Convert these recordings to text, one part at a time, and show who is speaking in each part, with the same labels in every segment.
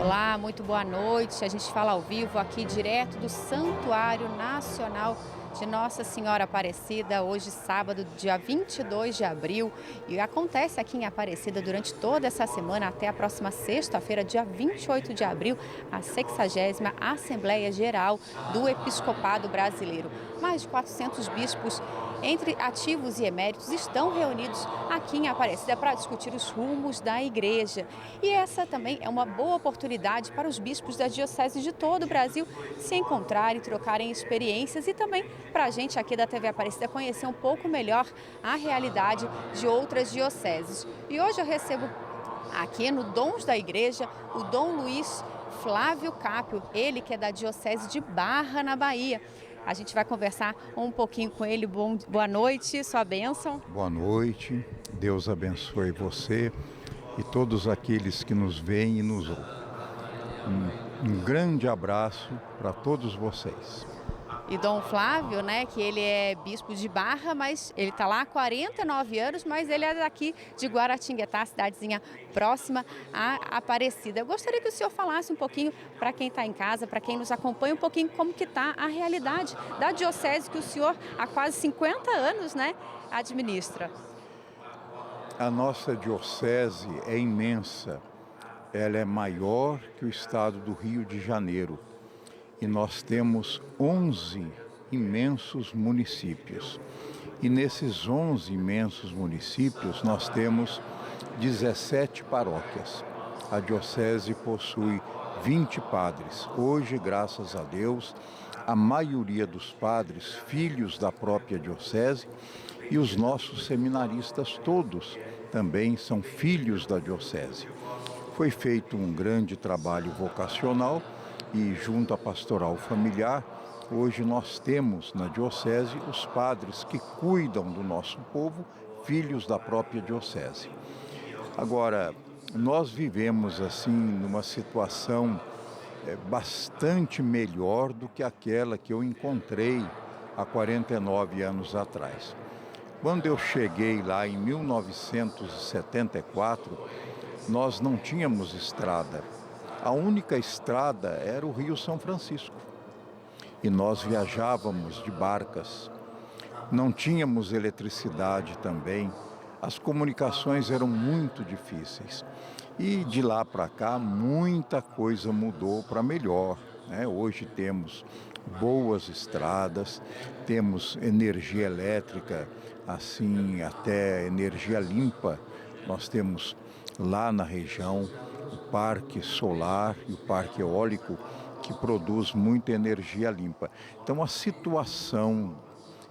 Speaker 1: Olá, muito boa noite. A gente fala ao vivo aqui direto do Santuário Nacional de Nossa Senhora Aparecida, hoje sábado, dia 22 de abril, e acontece aqui em Aparecida durante toda essa semana até a próxima sexta-feira, dia 28 de abril, a 60ª Assembleia Geral do Episcopado Brasileiro. Mais de 400 bispos, entre ativos e eméritos, estão reunidos aqui em Aparecida para discutir os rumos da igreja. E essa também é uma boa oportunidade para os bispos das dioceses de todo o Brasil se encontrarem, trocarem experiências e também para a gente aqui da TV Aparecida conhecer um pouco melhor a realidade de outras dioceses. E hoje eu recebo aqui no Dons da Igreja o Dom Luiz Flávio Capio, ele que é da Diocese de Barra, na Bahia. A gente vai conversar um pouquinho com ele. Boa noite, sua bênção.
Speaker 2: Boa noite, Deus abençoe você e todos aqueles que nos veem e nos ouvem. Um grande abraço para todos vocês.
Speaker 1: E Dom Flávio, né, que ele é bispo de Barra, mas ele está lá há 49 anos, mas ele é daqui de Guaratinguetá, cidadezinha próxima à Aparecida. Eu gostaria que o senhor falasse um pouquinho para quem está em casa, para quem nos acompanha, um pouquinho como que está a realidade da diocese que o senhor há quase 50 anos, né, administra.
Speaker 2: A nossa diocese é imensa, ela é maior que o estado do Rio de Janeiro. E nós temos 11 imensos municípios. E nesses 11 imensos municípios nós temos 17 paróquias. A diocese possui 20 padres. Hoje, graças a Deus, a maioria dos padres, filhos da própria diocese, e os nossos seminaristas todos também são filhos da diocese. Foi feito um grande trabalho vocacional e junto à pastoral familiar, hoje nós temos na diocese os padres que cuidam do nosso povo, filhos da própria diocese. Agora, nós vivemos assim numa situação bastante melhor do que aquela que eu encontrei há 49 anos atrás. Quando eu cheguei lá em 1974, nós não tínhamos estrada. A única estrada era o Rio São Francisco. E nós viajávamos de barcas. Não tínhamos eletricidade também. As comunicações eram muito difíceis. E de lá para cá, muita coisa mudou para melhor, né? Hoje temos boas estradas, temos energia elétrica, assim, até energia limpa. Nós temos lá na região o parque solar e o parque eólico que produz muita energia limpa. Então a situação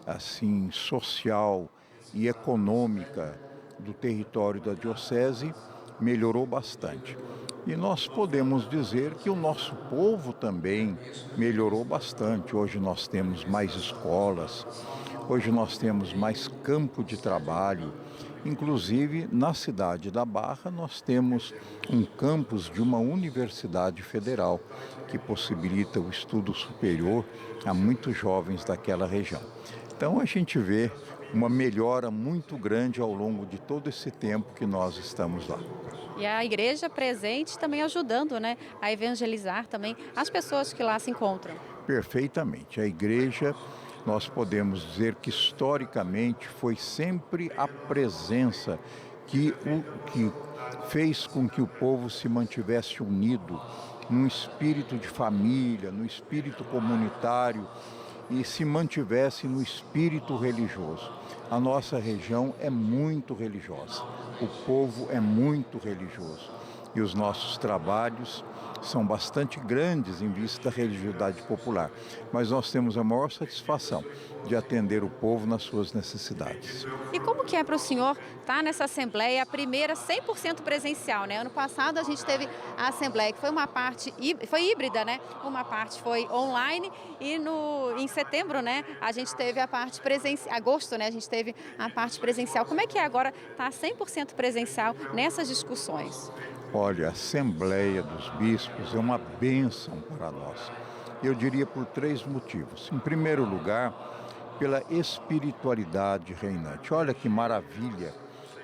Speaker 2: assim social e econômica do território da diocese melhorou bastante. E nós podemos dizer que o nosso povo também melhorou bastante. Hoje nós temos mais escolas, hoje nós temos mais campo de trabalho. Inclusive, na cidade da Barra, nós temos um campus de uma universidade federal que possibilita o estudo superior a muitos jovens daquela região. Então, a gente vê uma melhora muito grande ao longo de todo esse tempo que nós estamos lá.
Speaker 1: E a igreja presente também ajudando, né, a evangelizar também as pessoas que lá se encontram.
Speaker 2: Perfeitamente. A igreja, nós podemos dizer que historicamente foi sempre a presença que fez com que o povo se mantivesse unido num espírito de família, no espírito comunitário e se mantivesse no espírito religioso. A nossa região é muito religiosa, o povo é muito religioso e os nossos trabalhos são bastante grandes em vista da religiosidade popular, mas nós temos a maior satisfação de atender o povo nas suas necessidades.
Speaker 1: E como que é para o senhor estar nessa assembleia, a primeira 100% presencial, né? Ano passado a gente teve a assembleia que foi uma parte, foi híbrida, né? Uma parte foi online e em setembro, né, a gente teve a parte presencial, agosto, né, a gente teve a parte presencial. Como é que é agora estar 100% presencial nessas discussões?
Speaker 2: Olha, a Assembleia dos Bispos é uma bênção para nós. Eu diria por 3 motivos. Em primeiro lugar, pela espiritualidade reinante. Olha que maravilha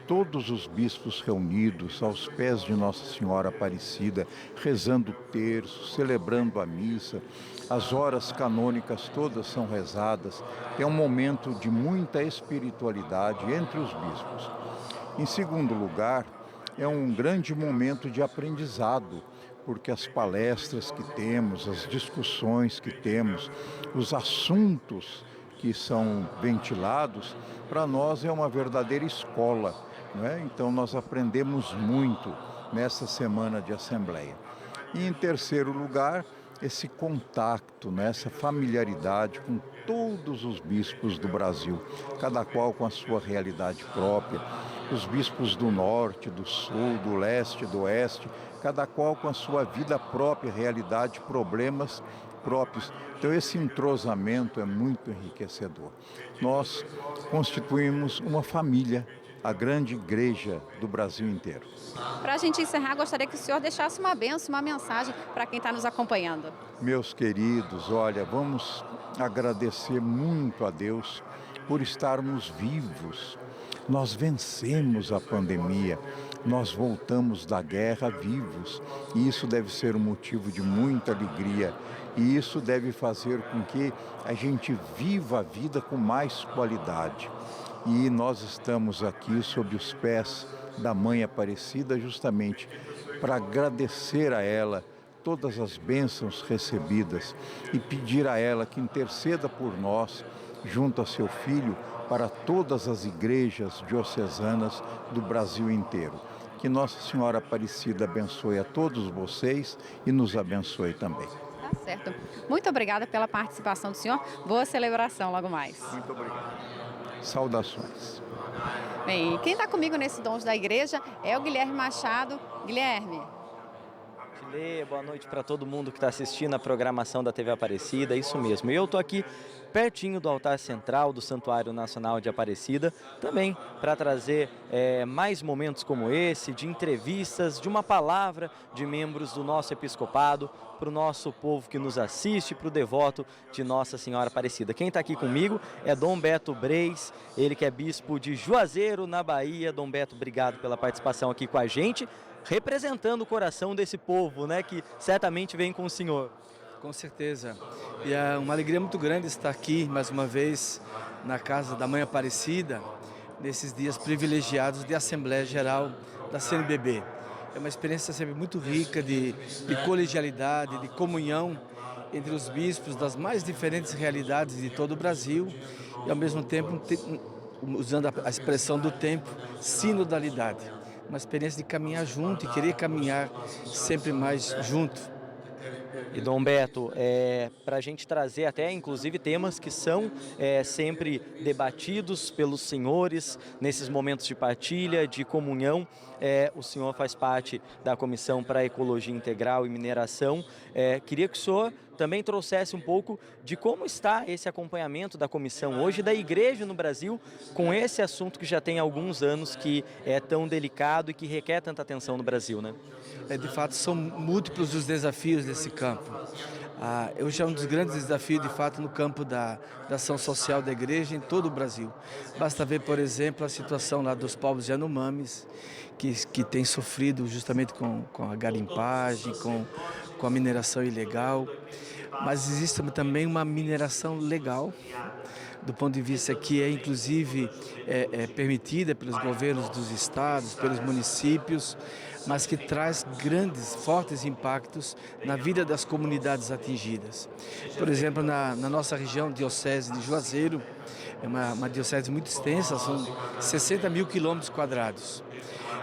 Speaker 2: todos os bispos reunidos aos pés de Nossa Senhora Aparecida, rezando o terço, celebrando a missa, as horas canônicas todas são rezadas. É um momento de muita espiritualidade entre os bispos. Em segundo lugar, é um grande momento de aprendizado, porque as palestras que temos, as discussões que temos, os assuntos que são ventilados, para nós é uma verdadeira escola, não é? Então nós aprendemos muito nessa semana de Assembleia. E em terceiro lugar, esse contato, né, essa familiaridade com todos os bispos do Brasil, cada qual com a sua realidade própria, os bispos do norte, do sul, do leste, do oeste, cada qual com a sua vida própria, realidade, problemas próprios. Então esse entrosamento é muito enriquecedor. Nós constituímos uma família, a grande igreja do Brasil inteiro.
Speaker 1: Para a gente encerrar, gostaria que o senhor deixasse uma bênção, uma mensagem para quem está nos acompanhando.
Speaker 2: Meus queridos, olha, vamos agradecer muito a Deus por estarmos vivos. Nós vencemos a pandemia, nós voltamos da guerra vivos, e isso deve ser um motivo de muita alegria, e isso deve fazer com que a gente viva a vida com mais qualidade. E nós estamos aqui sob os pés da Mãe Aparecida justamente para agradecer a ela todas as bênçãos recebidas e pedir a ela que interceda por nós, junto a seu Filho, para todas as igrejas diocesanas do Brasil inteiro. Que Nossa Senhora Aparecida abençoe a todos vocês e nos abençoe também.
Speaker 1: Tá certo. Muito obrigada pela participação do senhor. Boa celebração logo mais.
Speaker 2: Muito obrigado. Saudações.
Speaker 1: Bem, quem está comigo nesse Dons da Igreja é o Guilherme Machado. Guilherme.
Speaker 3: Boa noite para todo mundo que está assistindo a programação da TV Aparecida, isso mesmo. Eu estou aqui pertinho do altar central do Santuário Nacional de Aparecida, também para trazer mais momentos como esse, de entrevistas, de uma palavra de membros do nosso episcopado, para o nosso povo que nos assiste, para o devoto de Nossa Senhora Aparecida. Quem está aqui comigo é Dom Beto Breis, ele que é bispo de Juazeiro, na Bahia. Dom Beto, obrigado pela participação aqui com a gente, representando o coração desse povo, né, que certamente vem com o senhor.
Speaker 4: Com certeza. E é uma alegria muito grande estar aqui, mais uma vez, na casa da Mãe Aparecida, nesses dias privilegiados de Assembleia Geral da CNBB. É uma experiência sempre muito rica de colegialidade, de comunhão entre os bispos das mais diferentes realidades de todo o Brasil e, ao mesmo tempo, usando a expressão do tempo, sinodalidade. Uma experiência de caminhar junto e querer caminhar sempre mais junto.
Speaker 3: E Dom Beto, para a gente trazer até inclusive temas que são sempre debatidos pelos senhores nesses momentos de partilha, de comunhão. O senhor faz parte da Comissão para a Ecologia Integral e Mineração. Queria que o senhor também trouxesse um pouco de como está esse acompanhamento da comissão hoje, da igreja no Brasil, com esse assunto que já tem alguns anos, que é tão delicado e que requer tanta atenção no Brasil, né?
Speaker 4: De fato, são múltiplos os desafios desse campo. Hoje é um dos grandes desafios, de fato, no campo da ação social da igreja em todo o Brasil. Basta ver, por exemplo, a situação lá dos povos Yanomamis, que tem sofrido justamente com a garimpagem, com a mineração ilegal. Mas existe também uma mineração legal, do ponto de vista que é inclusive permitida pelos governos dos estados, pelos municípios, mas que traz grandes, fortes impactos na vida das comunidades atingidas. Por exemplo, na nossa região, diocese de Juazeiro, é uma diocese muito extensa, são 60 mil quilômetros quadrados.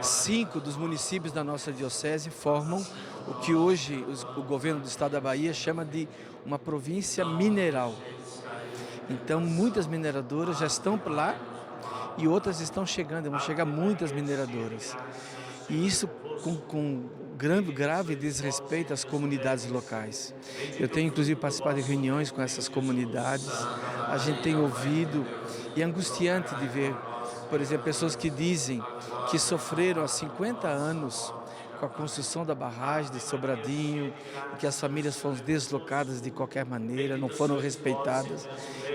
Speaker 4: 5 dos municípios da nossa diocese formam o que hoje o governo do estado da Bahia chama de uma província mineral. Então, muitas mineradoras já estão por lá e outras estão chegando, vão chegar muitas mineradoras. E isso com grave desrespeito às comunidades locais. Eu tenho, inclusive, participado de reuniões com essas comunidades, a gente tem ouvido, e é angustiante de ver, por exemplo, pessoas que dizem que sofreram há 50 anos com a construção da barragem de Sobradinho, em que as famílias foram deslocadas de qualquer maneira, não foram respeitadas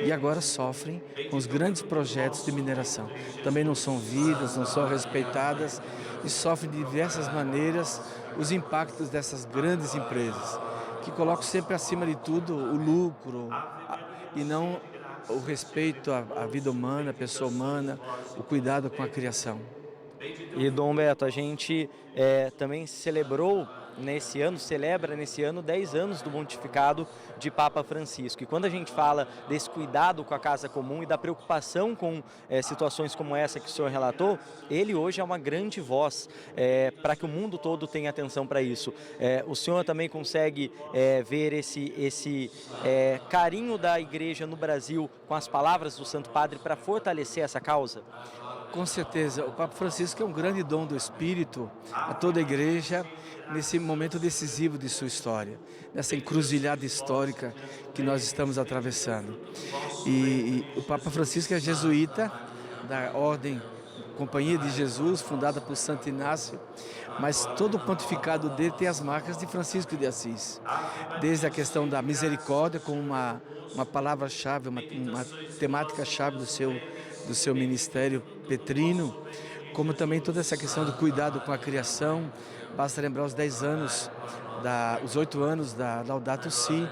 Speaker 4: e agora sofrem com os grandes projetos de mineração. Também não são vidas, não são respeitadas e sofrem de diversas maneiras os impactos dessas grandes empresas, que colocam sempre acima de tudo o lucro e não o respeito à vida humana, à pessoa humana, o cuidado com a criação.
Speaker 3: E Dom Beto, a gente também celebra nesse ano 10 anos do pontificado de Papa Francisco. E quando a gente fala desse cuidado com a casa comum e da preocupação com situações como essa que o senhor relatou, ele hoje é uma grande voz para que o mundo todo tenha atenção para isso. O senhor também consegue ver esse carinho da igreja no Brasil com as palavras do Santo Padre para fortalecer essa causa?
Speaker 4: Com certeza, o Papa Francisco é um grande dom do Espírito a toda a igreja nesse momento decisivo de sua história, nessa encruzilhada histórica que nós estamos atravessando. E o Papa Francisco é jesuíta da Ordem Companhia de Jesus, fundada por Santo Inácio, mas todo o pontificado dele tem as marcas de Francisco de Assis, desde a questão da misericórdia como uma palavra-chave, uma temática-chave do seu ministério petrino, como também toda essa questão do cuidado com a criação. Basta lembrar os 10 anos, os 8 anos da Laudato Si,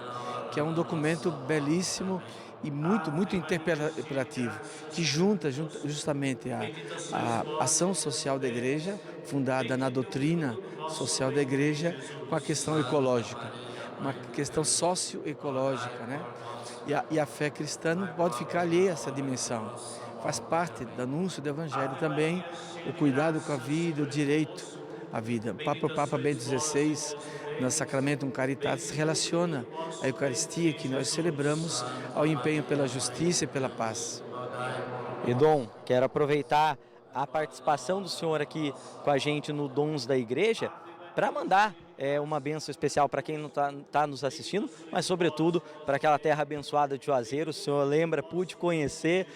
Speaker 4: que é um documento belíssimo e muito interpelativo, que junta justamente a ação social da igreja, fundada na doutrina social da igreja, com a questão ecológica, uma questão socioecológica, né? E a fé cristã não pode ficar alheia a essa dimensão. Faz parte do anúncio do Evangelho também o cuidado com a vida, o direito à vida. O Papa Bento XVI, no Sacramentum Caritatis, relaciona a Eucaristia que nós celebramos ao empenho pela justiça e pela paz.
Speaker 3: E Dom, quero aproveitar a participação do senhor aqui com a gente no Dons da Igreja para mandar uma bênção especial para quem não está nos assistindo, mas sobretudo para aquela terra abençoada de Juazeiro. O senhor lembra, pude conhecer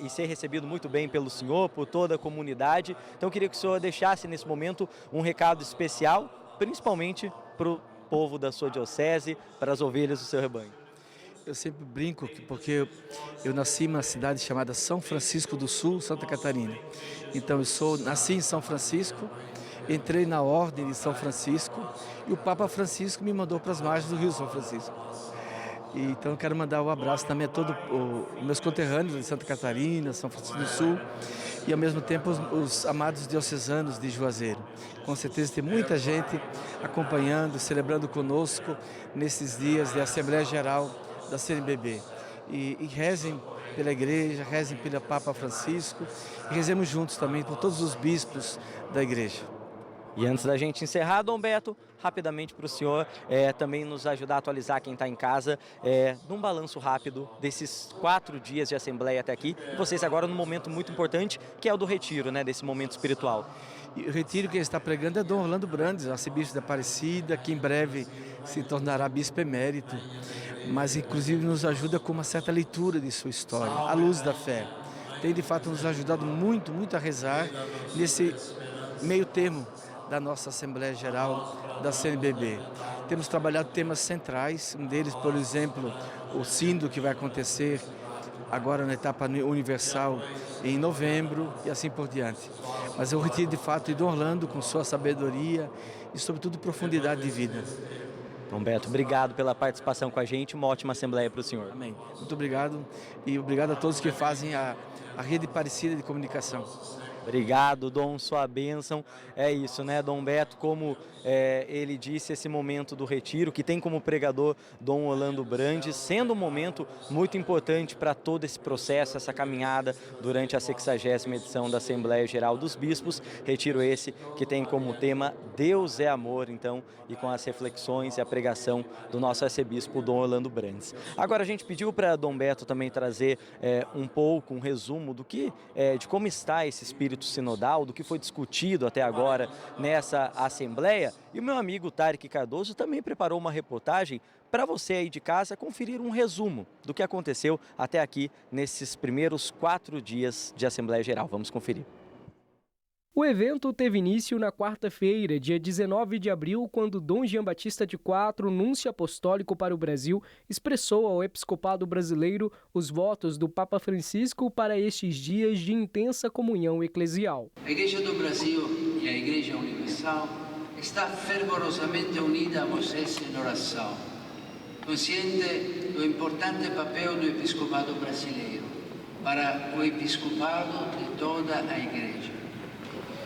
Speaker 3: e ser recebido muito bem pelo senhor, por toda a comunidade. Então eu queria que o senhor deixasse nesse momento um recado especial, principalmente para o povo da sua diocese, para as ovelhas do seu rebanho.
Speaker 4: Eu sempre brinco porque eu nasci em uma cidade chamada São Francisco do Sul, Santa Catarina. Então nasci em São Francisco, entrei na Ordem de São Francisco e o Papa Francisco me mandou para as margens do Rio São Francisco. Então eu quero mandar um abraço também a todos os meus conterrâneos de Santa Catarina, São Francisco do Sul e ao mesmo tempo os amados diocesanos de Juazeiro. Com certeza tem muita gente acompanhando, celebrando conosco nesses dias de Assembleia Geral da CNBB. E rezem pela igreja, rezem pelo Papa Francisco e rezemos juntos também por todos os bispos da igreja.
Speaker 3: E antes da gente encerrar, Dom Beto, rapidamente para o senhor também nos ajudar a atualizar quem está em casa, num balanço rápido desses 4 dias de Assembleia até aqui, e vocês agora num momento muito importante, que é o do retiro, né, desse momento espiritual.
Speaker 4: E o retiro que ele está pregando é Dom Orlando Brandes, arcebispo da Aparecida, que em breve se tornará bispo emérito, mas inclusive nos ajuda com uma certa leitura de sua história, à luz da fé. Tem de fato nos ajudado muito a rezar nesse meio termo da nossa Assembleia Geral da CNBB. Temos trabalhado temas centrais, um deles, por exemplo, o sínodo que vai acontecer agora na etapa universal em novembro e assim por diante. Mas eu retiro de fato de Dom Orlando com sua sabedoria e sobretudo profundidade de vida.
Speaker 3: Dom Beto, obrigado pela participação com a gente, uma ótima Assembleia para o senhor.
Speaker 4: Amém. Muito obrigado e obrigado a todos que fazem a Rede Aparecida de Comunicação.
Speaker 3: Obrigado, Dom, sua bênção. É isso, né, Dom Beto, como ele disse, esse momento do retiro, que tem como pregador Dom Orlando Brandes, sendo um momento muito importante para todo esse processo, essa caminhada durante a 60ª edição da Assembleia Geral dos Bispos. Retiro esse que tem como tema Deus é Amor, então, e com as reflexões e a pregação do nosso arcebispo Dom Orlando Brandes. Agora a gente pediu para Dom Beto também trazer um resumo do que, de como está esse espírito sinodal, do que foi discutido até agora nessa Assembleia. E o meu amigo Tarek Cardoso também preparou uma reportagem para você aí de casa conferir um resumo do que aconteceu até aqui nesses primeiros 4 dias de Assembleia Geral. Vamos conferir.
Speaker 5: O evento teve início na quarta-feira, dia 19 de abril, quando Dom Jean Batista de IV, núncio apostólico para o Brasil, expressou ao episcopado brasileiro os votos do Papa Francisco para estes dias de intensa comunhão eclesial.
Speaker 6: A Igreja do Brasil e a Igreja Universal está fervorosamente unida a vocês em oração, consciente do importante papel do episcopado brasileiro para o episcopado de toda a Igreja,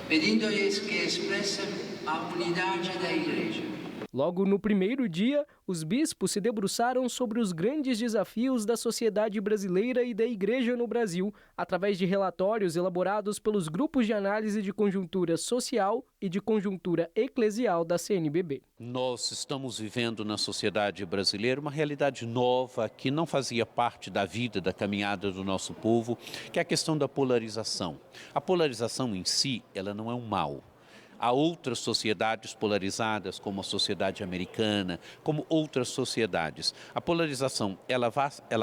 Speaker 6: pedindo-lhes que expressem a unidade da Igreja.
Speaker 5: Logo no primeiro dia, os bispos se debruçaram sobre os grandes desafios da sociedade brasileira e da Igreja no Brasil, através de relatórios elaborados pelos grupos de análise de conjuntura social e de conjuntura eclesial da CNBB.
Speaker 7: Nós estamos vivendo na sociedade brasileira uma realidade nova que não fazia parte da vida, da caminhada do nosso povo, que é a questão da polarização. A polarização em si, ela não é um mal. Há outras sociedades polarizadas, como a sociedade americana, como outras sociedades. A polarização, ela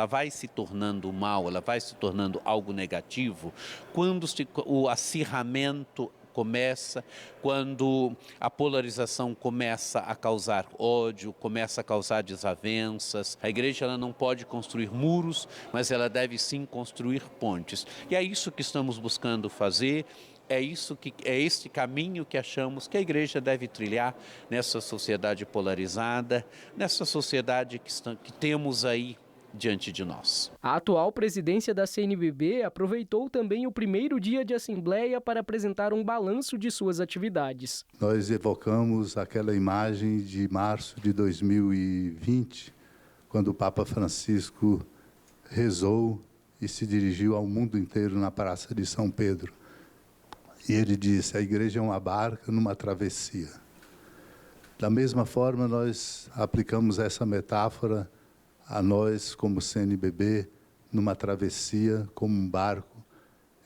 Speaker 7: vai se tornando mal, ela vai se tornando algo negativo quando o acirramento começa, quando a polarização começa a causar ódio, começa a causar desavenças. A igreja ela não pode construir muros, mas ela deve sim construir pontes. E é isso que estamos buscando fazer. É este caminho que achamos que a igreja deve trilhar nessa sociedade polarizada, nessa sociedade que temos aí diante de nós.
Speaker 5: A atual presidência da CNBB aproveitou também o primeiro dia de assembleia para apresentar um balanço de suas atividades.
Speaker 8: Nós evocamos aquela imagem de março de 2020, quando o Papa Francisco rezou e se dirigiu ao mundo inteiro na Praça de São Pedro. E ele disse, a igreja é uma barca numa travessia. Da mesma forma, nós aplicamos essa metáfora a nós, como CNBB, numa travessia, como um barco,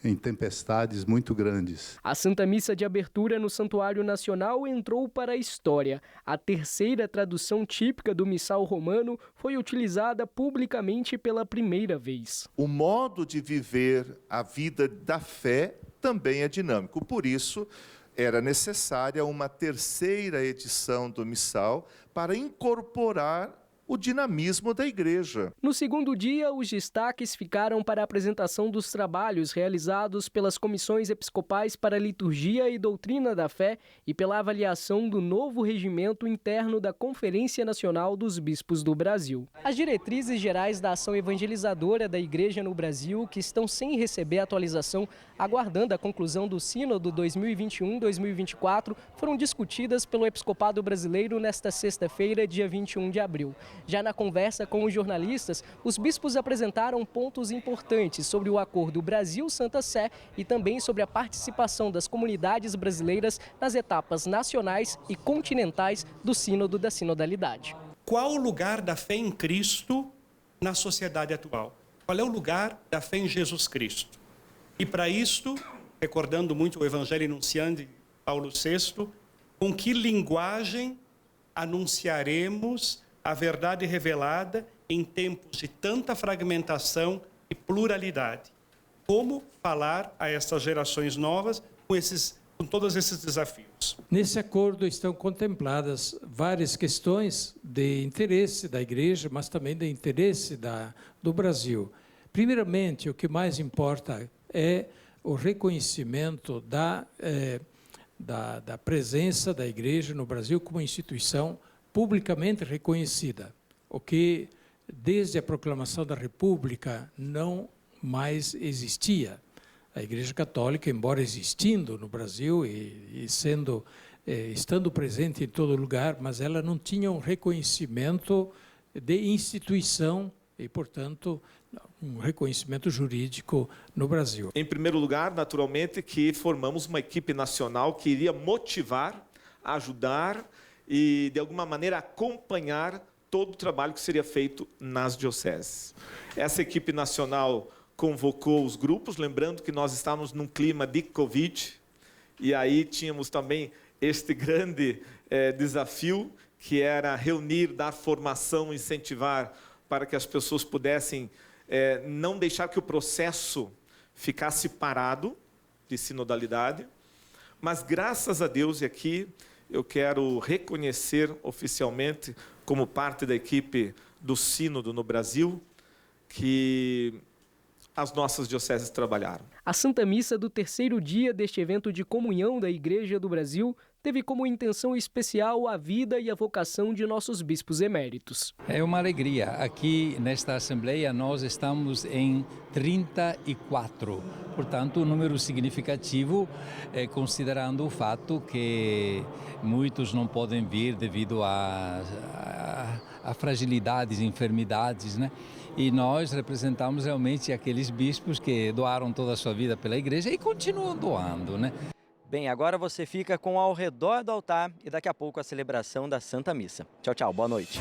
Speaker 8: em tempestades muito grandes.
Speaker 5: A Santa Missa de abertura no Santuário Nacional entrou para a história. A terceira tradução típica do missal romano foi utilizada publicamente pela primeira vez.
Speaker 9: O modo de viver a vida da fé também é dinâmico. Por isso, era necessária uma terceira edição do missal para incorporar o dinamismo da igreja.
Speaker 5: No segundo dia, os destaques ficaram para a apresentação dos trabalhos realizados pelas comissões episcopais para a liturgia e doutrina da fé e pela avaliação do novo regimento interno da Conferência Nacional dos Bispos do Brasil. As diretrizes gerais da ação evangelizadora da Igreja no Brasil, que estão sem receber atualização, aguardando a conclusão do Sínodo 2021-2024, foram discutidas pelo Episcopado Brasileiro nesta sexta-feira, dia 21 de abril. Já na conversa com os jornalistas, os bispos apresentaram pontos importantes sobre o acordo Brasil-Santa Sé e também sobre a participação das comunidades brasileiras nas etapas nacionais e continentais do Sínodo da Sinodalidade.
Speaker 10: Qual o lugar da fé em Cristo na sociedade atual? Qual é o lugar da fé em Jesus Cristo? E para isto, recordando muito o Evangelho enunciando de Paulo VI, com que linguagem anunciaremos a verdade revelada em tempos de tanta fragmentação e pluralidade? Como falar a essas gerações novas com todos esses desafios?
Speaker 11: Nesse acordo estão contempladas várias questões de interesse da Igreja, mas também de interesse do Brasil. Primeiramente, o que mais importa é o reconhecimento da presença da Igreja no Brasil como instituição publicamente reconhecida, o que desde a proclamação da República não mais existia. A Igreja Católica, embora existindo no Brasil e estando presente em todo lugar, mas ela não tinha um reconhecimento de instituição e, portanto, um reconhecimento jurídico no Brasil.
Speaker 12: Em primeiro lugar, naturalmente, que formamos uma equipe nacional que iria motivar, ajudar e, de alguma maneira, acompanhar todo o trabalho que seria feito nas dioceses. Essa equipe nacional convocou os grupos, lembrando que nós estávamos num clima de Covid, e aí tínhamos também este grande desafio, que era reunir, dar formação, incentivar para que as pessoas pudessem não deixar que o processo ficasse parado de sinodalidade. Mas graças a Deus, e aqui eu quero reconhecer oficialmente, como parte da equipe do Sínodo no Brasil, que as nossas dioceses trabalharam.
Speaker 5: A Santa Missa do terceiro dia deste evento de comunhão da Igreja do Brasil teve como intenção especial a vida e a vocação de nossos bispos eméritos.
Speaker 13: É uma alegria. Aqui nesta Assembleia nós estamos em 34, portanto um número significativo, considerando o fato que muitos não podem vir devido a fragilidades, enfermidades, né? E nós representamos realmente aqueles bispos que doaram toda a sua vida pela Igreja e continuam doando, né?
Speaker 3: Bem, agora você fica com Ao Redor do Altar e daqui a pouco a celebração da Santa Missa. Tchau, tchau, boa noite.